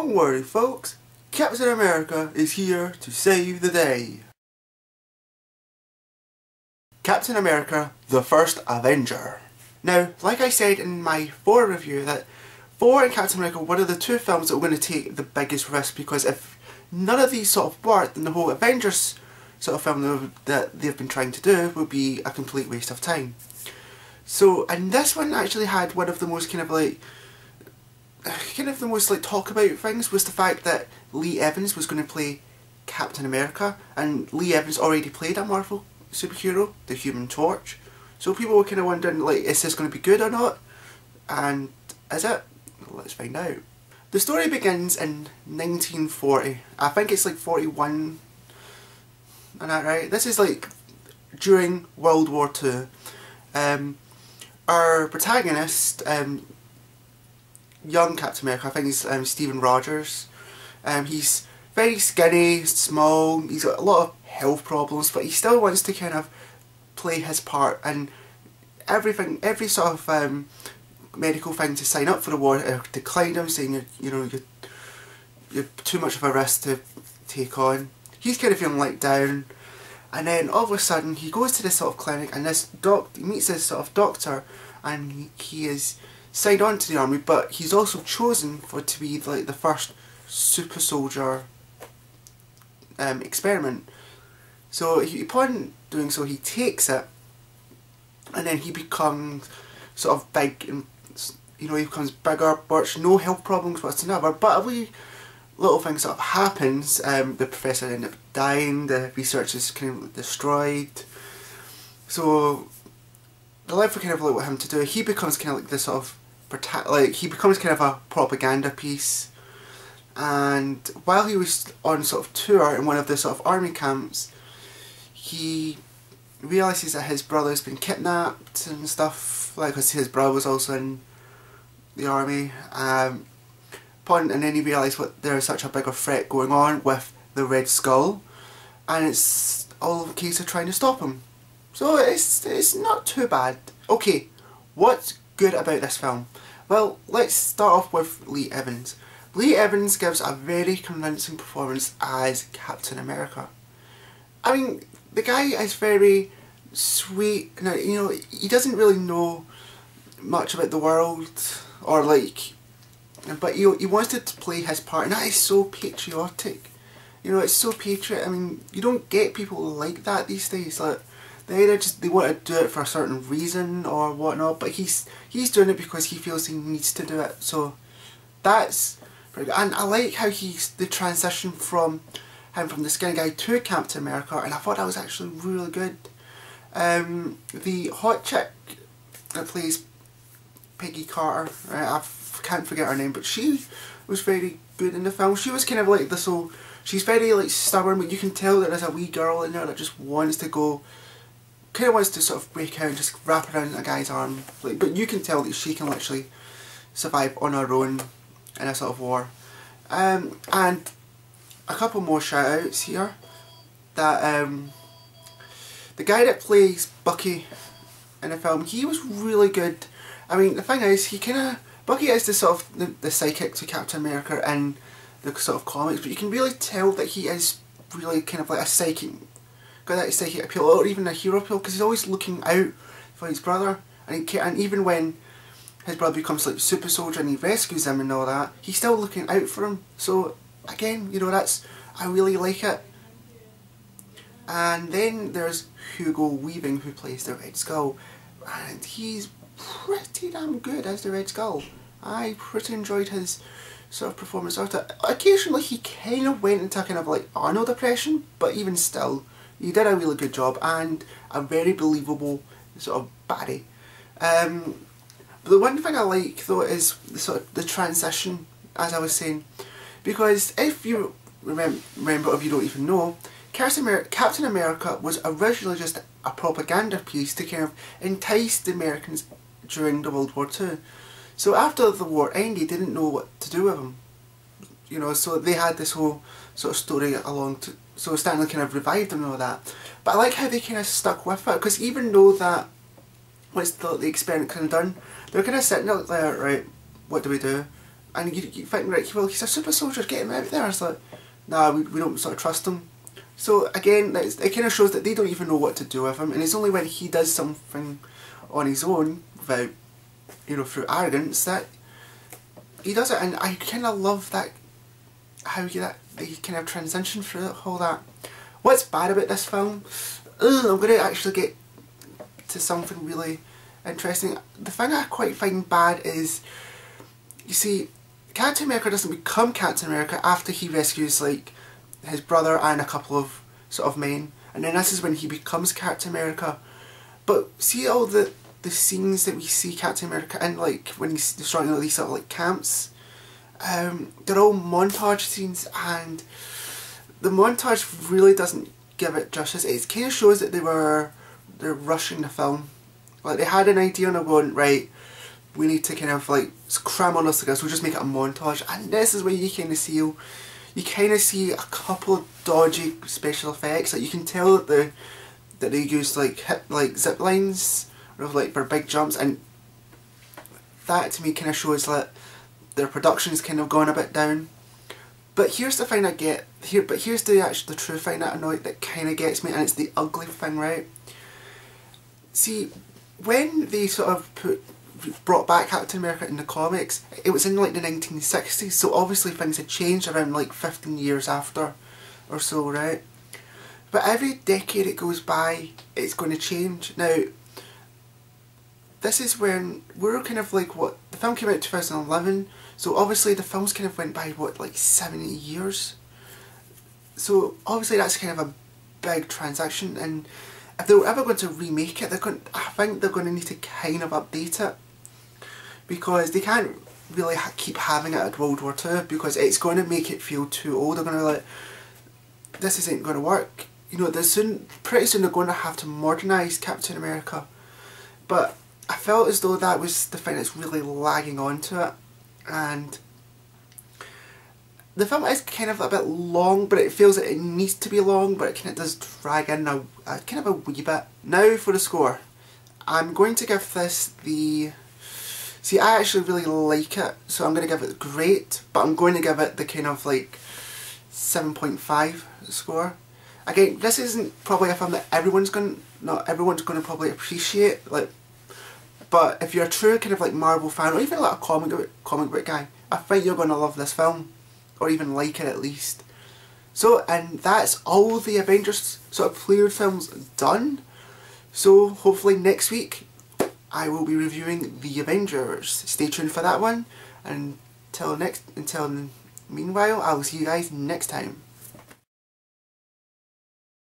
Don't worry folks, Captain America is here to save the day. Captain America, the first Avenger. Now, like I said in my Thor review, that Thor and Captain America were one of the two films that were going to take the biggest risk, because if none of these sort of worked, then the whole Avengers sort of film that they've been trying to do would be a complete waste of time. So, and this one actually had one of the most kind of the most talk about things, was the fact that Lee Evans was going to play Captain America, and Lee Evans already played a Marvel superhero, the Human Torch. So people were kind of wondering, is this going to be good or not? And is it? Let's find out. The story begins in 1940. I think it's 41. Am I right? This is during World War II. Our protagonist, young Captain America, I think he's Stephen Rogers. He's very skinny, small, he's got a lot of health problems, but he still wants to kind of play his part, and every sort of medical thing to sign up for the war declined him, saying you're too much of a risk to take on. He's kind of feeling let down, and then all of a sudden he goes to this sort of clinic, and he meets this sort of doctor, and he is signed on to the army, but he's also chosen to be the first super soldier experiment. So upon doing so, he takes it, and then he becomes sort of big, and he becomes bigger, but no health problems whatsoever. But a wee little thing sort of happens. The professor ends up dying, the research is kind of destroyed. So the life of what him to do, he becomes kind of this sort of he becomes kind of a propaganda piece. And while he was on sort of tour in one of the sort of army camps, he realises that his brother's been kidnapped and stuff, because his brother was also in the army. And then he realised there's such a bigger threat going on with the Red Skull, and it's all a case of trying to stop him. So it's not too bad. Okay, what's good about this film? Well, let's start off with Lee Evans. Lee Evans gives a very convincing performance as Captain America. I mean, the guy is very sweet. Now, he doesn't really know much about the world, or but he wants to play his part, and that is so patriotic. It's so patriotic. I mean, you don't get people like that these days. They either they want to do it for a certain reason or whatnot, but he's doing it because he feels he needs to do it. So that's pretty good. And I like how the transition from him from the skinny guy to Captain America, and I thought that was actually really good. The hot chick that plays Peggy Carter, right, I can't forget her name, but she was very good in the film. She was kind of this whole, she's very stubborn, but you can tell that there's a wee girl in there that just wants to go, kind of wants to sort of break out and just wrap around a guy's arm. But you can tell that she can literally survive on her own in a sort of war. And a couple more shout outs here. That the guy that plays Bucky in the film, he was really good. I mean, the thing is, Bucky is the sort of the psychic to Captain America in the sort of comics, but you can really tell that he is really kind of a psychic, got that psychic appeal, or even a hero appeal, because he's always looking out for his brother, and even when his brother becomes super soldier and he rescues him and all that, he's still looking out for him. So again, I really like it. And then there's Hugo Weaving, who plays the Red Skull, and he's pretty damn good as the Red Skull. I pretty enjoyed his sort of performance after. Occasionally he kind of went into kind of Arnold depression, but even still, he did a really good job, and a very believable sort of baddie. But the one thing I like though is the transition, as I was saying, because if you remember, or if you don't even know, Captain America was originally just a propaganda piece to kind of entice the Americans during the World War II. So after the war ended, they didn't know what to do with him. So they had this whole sort of story so Stanley kind of revived him and all that. But I like how they kind of stuck with it, because even though that once the experiment kind of done, they're kind of sitting out there, right, what do we do? and you think, right, well, he's a super soldier, get him out there. It's like, nah, we don't sort of trust him. So again, it kind of shows that they don't even know what to do with him, and it's only when he does something on his own, without, you know, through arrogance, that he does it. And I kind of love that, how they kind of transition through all that. What's bad about this film? I'm going to actually get to something really interesting. The thing I quite find bad is, you see, Captain America doesn't become Captain America after he rescues, like, his brother and a couple of sort of men, and then this is when he becomes Captain America. But see all the scenes that we see Captain America in, like when he's destroying all these sort of like camps, they're all montage scenes, and the montage really doesn't give it justice. It kind of shows that they're rushing the film. Like, they had an idea and they're going, right, we need to kind of like cram all this together, so we'll just make it a montage. And this is where you kind of see a couple of dodgy special effects. Like, you can tell that they used like zip lines or like for big jumps, and that to me kind of shows that their production's kind of gone a bit down. But here's the thing I get here. But here's the true thing that kind of gets me, and it's the ugly thing, right? See, when they sort of brought back Captain America in the comics, it was in like the 1960s, so obviously things had changed around like 15 years after or so, right? But every decade it goes by, it's going to change. Now, this is when we're kind of like, what, the film came out in 2011, so obviously the films kind of went by, what, like 70 years? So obviously that's kind of a big transaction, and if they were ever going to remake it, I think they're going to need to kind of update it, because they can't really keep having it at World War II, because it's going to make it feel too old. They're going to be like, this isn't going to work. You know, pretty soon they're going to have to modernise Captain America. But I felt as though that was the thing that's really lagging onto it. And the film is kind of a bit long, but it feels like it needs to be long, but it kind of does drag in a kind of a wee bit. Now for the score. I'm going to give this the... See, I actually really like it, so I'm going to give it great, but I'm going to give it the kind of like 7.5 score. Again, this isn't probably a film that not everyone's going to probably appreciate, like, but if you're a true kind of like Marvel fan, or even like a comic book guy, I think you're going to love this film, or even like it at least. So, and that's all the Avengers sort of prelude films done. So hopefully next week I will be reviewing the Avengers. Stay tuned for that one. Until meanwhile, I will see you guys next time.